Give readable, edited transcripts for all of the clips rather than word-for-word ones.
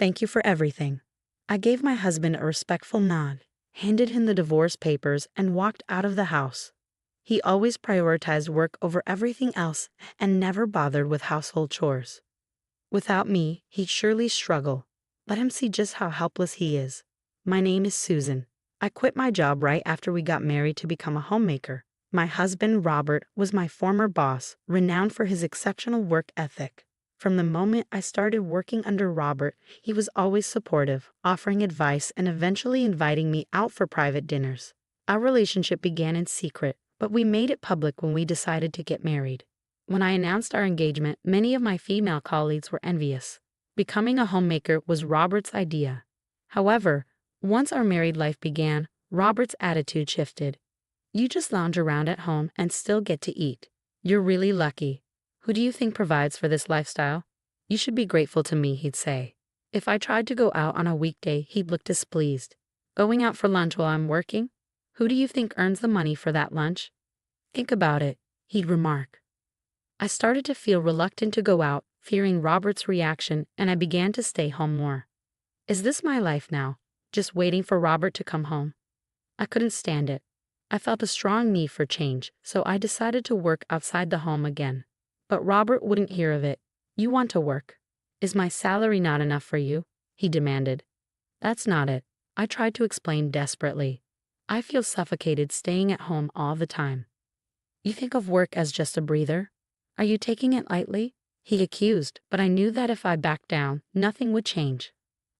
Thank you for everything. I gave my husband a respectful nod, handed him the divorce papers, and walked out of the house. He always prioritized work over everything else and never bothered with household chores. Without me, he'd surely struggle. Let him see just how helpless he is. My name is Susan. I quit my job right after we got married to become a homemaker. My husband, Robert, was my former boss, renowned for his exceptional work ethic. From the moment I started working under Robert, he was always supportive, offering advice and eventually inviting me out for private dinners. Our relationship began in secret, but we made it public when we decided to get married. When I announced our engagement, many of my female colleagues were envious. Becoming a homemaker was Robert's idea. However, once our married life began, Robert's attitude shifted. "You just lounge around at home and still get to eat. You're really lucky. Who do you think provides for this lifestyle? You should be grateful to me," he'd say. If I tried to go out on a weekday, he'd look displeased. "Going out for lunch while I'm working? Who do you think earns the money for that lunch? Think about it," he'd remark. I started to feel reluctant to go out, fearing Robert's reaction, and I began to stay home more. Is this my life now, just waiting for Robert to come home? I couldn't stand it. I felt a strong need for change, so I decided to work outside the home again. But Robert wouldn't hear of it. "You want to work. Is my salary not enough for you?" he demanded. "That's not it," I tried to explain desperately. "I feel suffocated staying at home all the time." "You think of work as just a breather? Are you taking it lightly?" he accused, but I knew that if I backed down, nothing would change.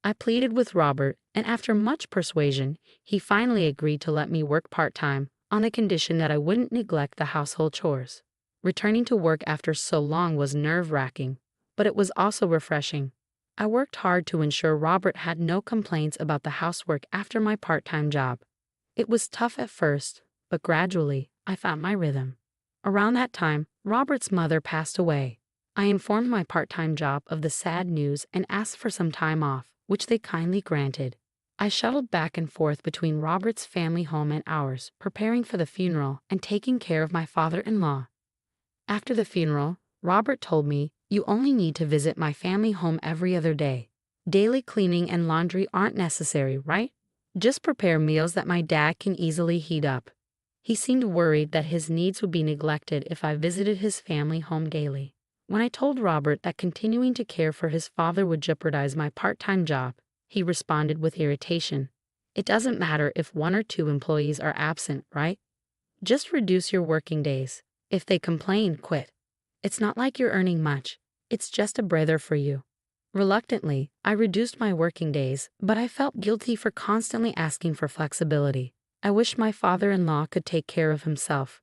I pleaded with Robert, and after much persuasion, he finally agreed to let me work part-time on the condition that I wouldn't neglect the household chores. Returning to work after so long was nerve-wracking, but it was also refreshing. I worked hard to ensure Robert had no complaints about the housework after my part-time job. It was tough at first, but gradually, I found my rhythm. Around that time, Robert's mother passed away. I informed my part-time job of the sad news and asked for some time off, which they kindly granted. I shuttled back and forth between Robert's family home and ours, preparing for the funeral and taking care of my father-in-law. After the funeral, Robert told me, "You only need to visit my family home every other day. Daily cleaning and laundry aren't necessary, right? Just prepare meals that my dad can easily heat up." He seemed worried that his needs would be neglected if I visited his family home daily. When I told Robert that continuing to care for his father would jeopardize my part-time job, he responded with irritation. "It doesn't matter if 1 or 2 employees are absent, right? Just reduce your working days. If they complain, quit. It's not like you're earning much. It's just a breather for you." Reluctantly, I reduced my working days, but I felt guilty for constantly asking for flexibility. I wished my father-in-law could take care of himself,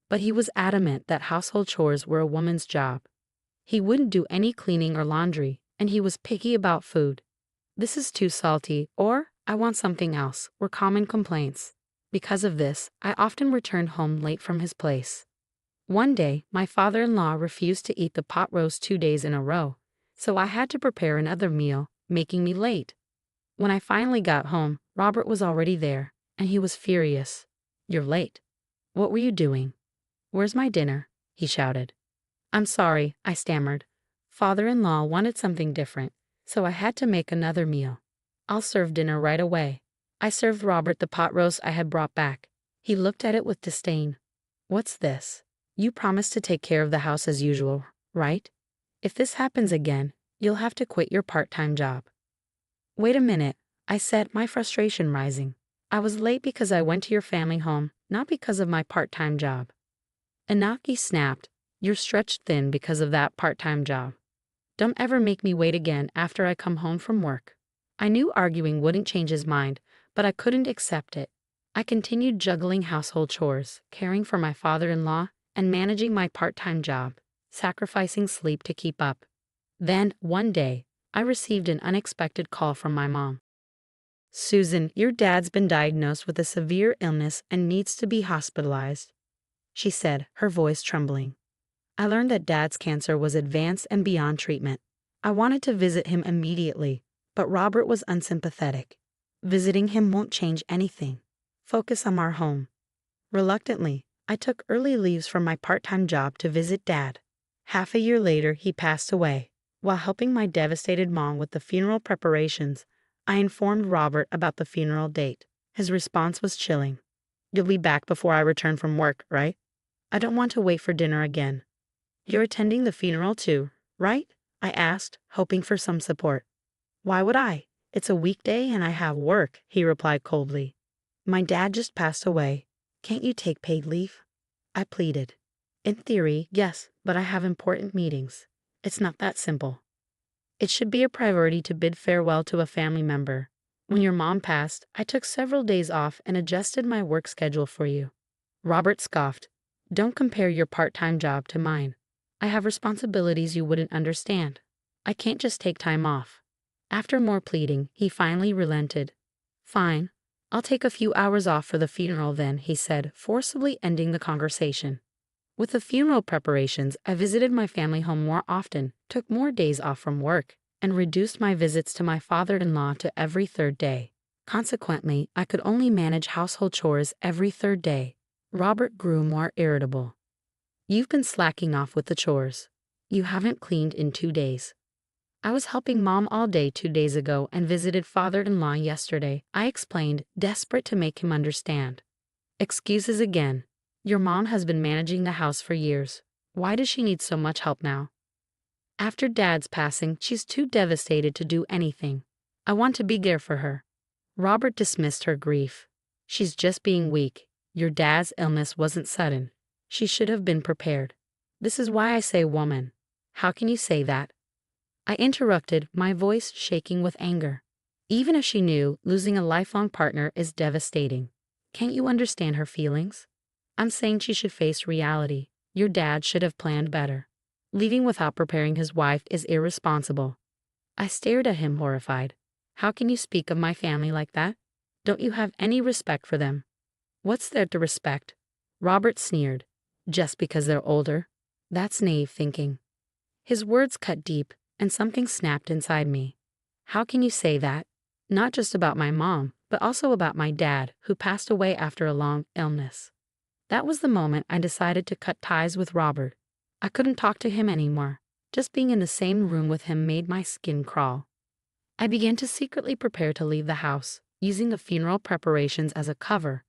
but he was adamant that household chores were a woman's job. He wouldn't do any cleaning or laundry, and he was picky about food. "This is too salty," or "I want something else," were common complaints. Because of this, I often returned home late from his place. One day, my father-in-law refused to eat the pot roast 2 days in a row, so I had to prepare another meal, making me late. When I finally got home, Robert was already there, and he was furious. "You're late. What were you doing? Where's my dinner?" he shouted. "I'm sorry," I stammered. "Father-in-law wanted something different, so I had to make another meal. I'll serve dinner right away." I served Robert the pot roast I had brought back. He looked at it with disdain. "What's this? You promised to take care of the house as usual, right? If this happens again, you'll have to quit your part-time job." "Wait a minute," I said, my frustration rising. "I was late because I went to your family home, not because of my part-time job." Inaki snapped. "You're stretched thin because of that part-time job. Don't ever make me wait again after I come home from work." I knew arguing wouldn't change his mind, but I couldn't accept it. I continued juggling household chores, caring for my father-in-law, and managing my part-time job, sacrificing sleep to keep up. Then, one day, I received an unexpected call from my mom. "Susan, your dad's been diagnosed with a severe illness and needs to be hospitalized," she said, her voice trembling. I learned that Dad's cancer was advanced and beyond treatment. I wanted to visit him immediately, but Robert was unsympathetic. "Visiting him won't change anything. Focus on our home." Reluctantly, I took early leaves from my part-time job to visit Dad. Half a year later, he passed away. While helping my devastated mom with the funeral preparations, I informed Robert about the funeral date. His response was chilling. "You'll be back before I return from work, right? I don't want to wait for dinner again." "You're attending the funeral too, right?" I asked, hoping for some support. "Why would I? It's a weekday and I have work," he replied coldly. "My dad just passed away. Can't you take paid leave?" I pleaded. "In theory, yes, but I have important meetings. It's not that simple." "It should be a priority to bid farewell to a family member. When your mom passed, I took several days off and adjusted my work schedule for you." Robert scoffed. "Don't compare your part-time job to mine. I have responsibilities you wouldn't understand. I can't just take time off." After more pleading, he finally relented. "Fine. I'll take a few hours off for the funeral then," he said, forcibly ending the conversation. With the funeral preparations, I visited my family home more often, took more days off from work, and reduced my visits to my father-in-law to every third day. Consequently, I could only manage household chores every third day. Robert grew more irritable. "You've been slacking off with the chores. You haven't cleaned in 2 days." "I was helping mom all day 2 days ago and visited father-in-law yesterday," I explained, desperate to make him understand. "Excuses again. Your mom has been managing the house for years. Why does she need so much help now?" "After Dad's passing, she's too devastated to do anything. I want to be there for her." Robert dismissed her grief. "She's just being weak. Your dad's illness wasn't sudden. She should have been prepared." "This is why I say woman." "How can you say that?" I interrupted, my voice shaking with anger. "Even if she knew, losing a lifelong partner is devastating. Can't you understand her feelings?" "I'm saying she should face reality. Your dad should have planned better. Leaving without preparing his wife is irresponsible." I stared at him horrified. "How can you speak of my family like that? Don't you have any respect for them?" "What's there to respect?" Robert sneered. "Just because they're older? That's naive thinking." His words cut deep, and something snapped inside me. "How can you say that? Not just about my mom, but also about my dad, who passed away after a long illness." That was the moment I decided to cut ties with Robert. I couldn't talk to him anymore. Just being in the same room with him made my skin crawl. I began to secretly prepare to leave the house, using the funeral preparations as a cover.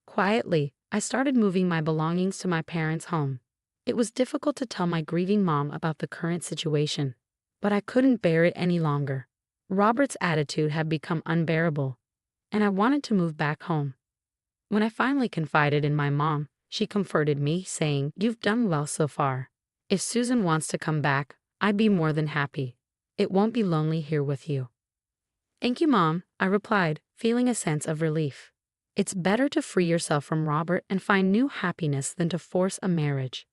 Quietly, I started moving my belongings to my parents' home. It was difficult to tell my grieving mom about the current situation, but I couldn't bear it any longer. Robert's attitude had become unbearable, and I wanted to move back home. When I finally confided in my mom, she comforted me, saying, "You've done well so far. If Susan wants to come back, I'd be more than happy. It won't be lonely here with you." "Thank you, Mom," I replied, feeling a sense of relief. It's better to free yourself from Robert and find new happiness than to force a marriage.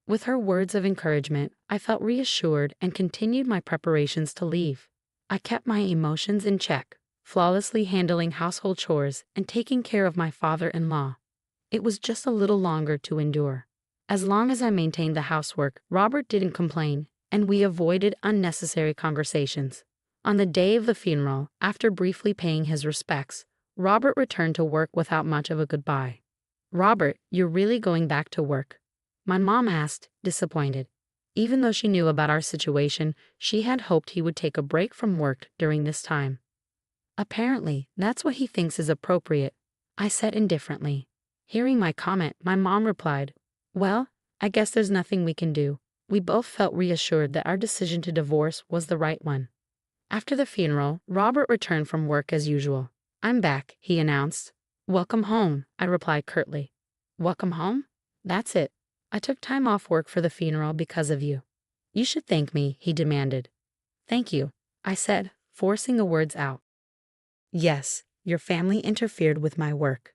With her words of encouragement, I felt reassured and continued my preparations to leave. I kept my emotions in check, flawlessly handling household chores and taking care of my father-in-law. It was just a little longer to endure. As long as I maintained the housework, Robert didn't complain, and we avoided unnecessary conversations. On the day of the funeral, after briefly paying his respects, Robert returned to work without much of a goodbye. "Robert, you're really going back to work?" my mom asked, disappointed. Even though she knew about our situation, she had hoped he would take a break from work during this time. "Apparently, that's what he thinks is appropriate," I said indifferently. Hearing my comment, my mom replied, "Well, I guess there's nothing we can do." We both felt reassured that our decision to divorce was the right one. After the funeral, Robert returned from work as usual. "I'm back," he announced. "Welcome home," I replied curtly. "Welcome home?" "That's it. I took time off work for the funeral because of you." "You should thank me," he demanded. "Thank you," I said, forcing the words out. "Yes, your family interfered with my work."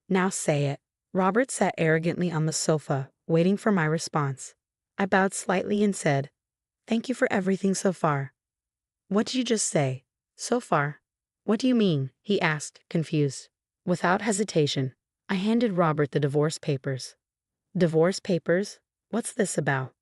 "Now say it." Robert sat arrogantly on the sofa, waiting for my response. I bowed slightly and said, "Thank you for everything so far." "What did you just say? So far? What do you mean?" he asked, confused. Without hesitation, I handed Robert the divorce papers. "Divorce papers? What's this about?"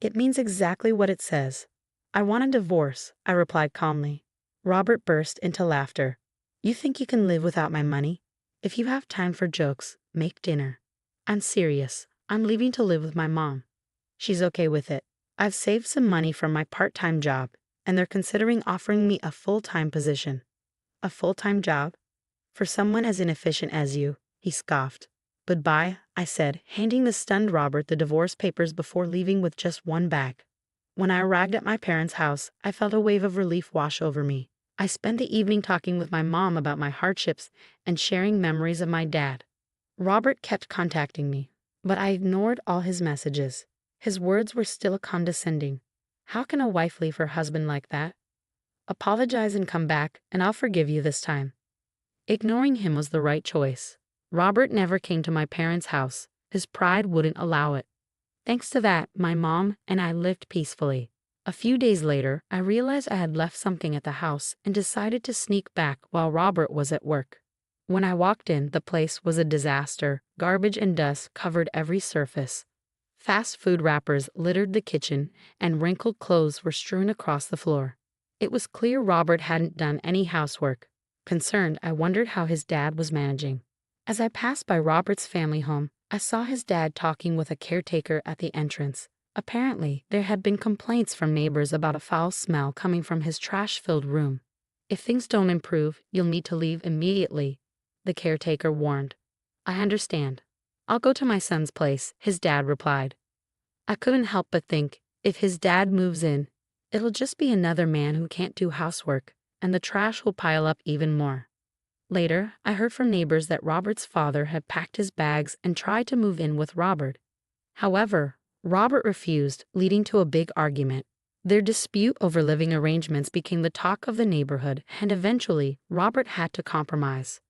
"It means exactly what it says. I want a divorce," I replied calmly. Robert burst into laughter. "You think you can live without my money? If you have time for jokes, make dinner." "I'm serious. I'm leaving to live with my mom." "She's okay with it." I've saved some money from my part-time job, and they're considering offering me a full-time position. A full-time job? For someone as inefficient as you, he scoffed. Goodbye, I said, handing the stunned Robert the divorce papers before leaving with just one bag. When I arrived at my parents' house, I felt a wave of relief wash over me. I spent the evening talking with my mom about my hardships and sharing memories of my dad. Robert kept contacting me, but I ignored all his messages. His words were still condescending. How can a wife leave her husband like that? Apologize and come back, and I'll forgive you this time. Ignoring him was the right choice. Robert never came to my parents' house. His pride wouldn't allow it. Thanks to that, my mom and I lived peacefully. A few days later, I realized I had left something at the house and decided to sneak back while Robert was at work. When I walked in, the place was a disaster. Garbage and dust covered every surface. Fast food wrappers littered the kitchen, and wrinkled clothes were strewn across the floor. It was clear Robert hadn't done any housework. Concerned, I wondered how his dad was managing. As I passed by Robert's family home, I saw his dad talking with a caretaker at the entrance. Apparently, there had been complaints from neighbors about a foul smell coming from his trash-filled room. If things don't improve, you'll need to leave immediately, the caretaker warned. I understand. I'll go to my son's place, his dad replied. I couldn't help but think, if his dad moves in, it'll just be another man who can't do housework, and the trash will pile up even more. Later, I heard from neighbors that Robert's father had packed his bags and tried to move in with Robert. However, Robert refused, leading to a big argument. Their dispute over living arrangements became the talk of the neighborhood, and eventually, Robert had to compromise.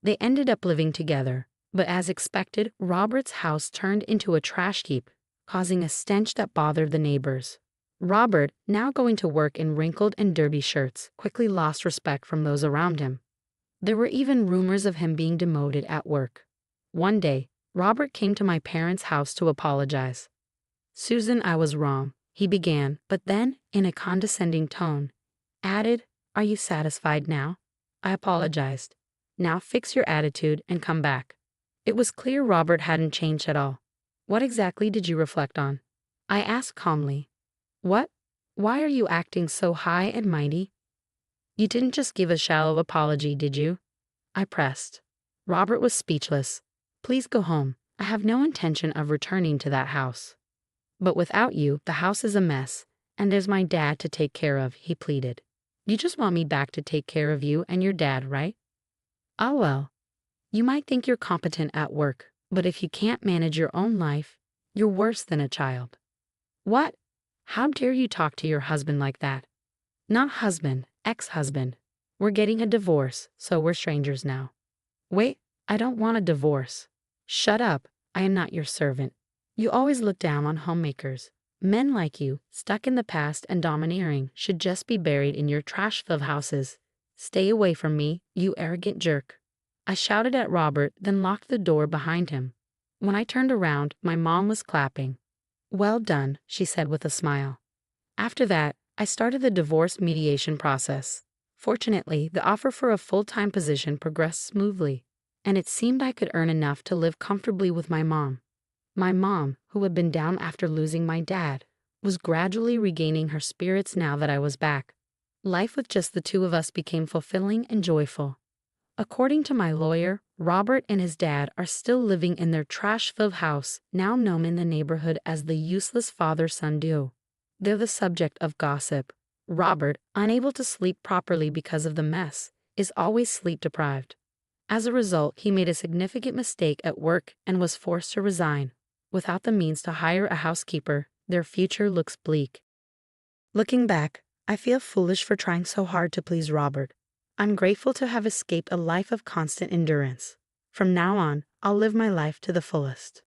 They ended up living together, but as expected, Robert's house turned into a trash heap, causing a stench that bothered the neighbors. Robert, now going to work in wrinkled and dirty shirts, quickly lost respect from those around him. There were even rumors of him being demoted at work. One day, Robert came to my parents' house to apologize. Susan, I was wrong, he began, but then, in a condescending tone, added, Are you satisfied now? I apologized. Now fix your attitude and come back. It was clear Robert hadn't changed at all. What exactly did you reflect on? I asked calmly. What? Why are you acting so high and mighty? You didn't just give a shallow apology, did you? I pressed. Robert was speechless. Please go home. I have no intention of returning to that house. But without you, the house is a mess, and there's my dad to take care of, he pleaded. You just want me back to take care of you and your dad, right? Ah well. You might think you're competent at work, but if you can't manage your own life, you're worse than a child. What? How dare you talk to your husband like that? Not husband, ex-husband. We're getting a divorce, so we're strangers now. Wait, I don't want a divorce. Shut up, I am not your servant. You always look down on homemakers. Men like you, stuck in the past and domineering, should just be buried in your trash-filled houses. Stay away from me, you arrogant jerk. I shouted at Robert, then locked the door behind him. When I turned around, my mom was clapping. Well done, she said with a smile. After that, I started the divorce mediation process. Fortunately, the offer for a full-time position progressed smoothly, and it seemed I could earn enough to live comfortably with my mom. My mom, who had been down after losing my dad, was gradually regaining her spirits now that I was back. Life with just the two of us became fulfilling and joyful. According to my lawyer, Robert and his dad are still living in their trash-filled house, now known in the neighborhood as the useless father-son duo. They're the subject of gossip. Robert, unable to sleep properly because of the mess, is always sleep-deprived. As a result, he made a significant mistake at work and was forced to resign. Without the means to hire a housekeeper, their future looks bleak. Looking back, I feel foolish for trying so hard to please Robert. I'm grateful to have escaped a life of constant endurance. From now on, I'll live my life to the fullest.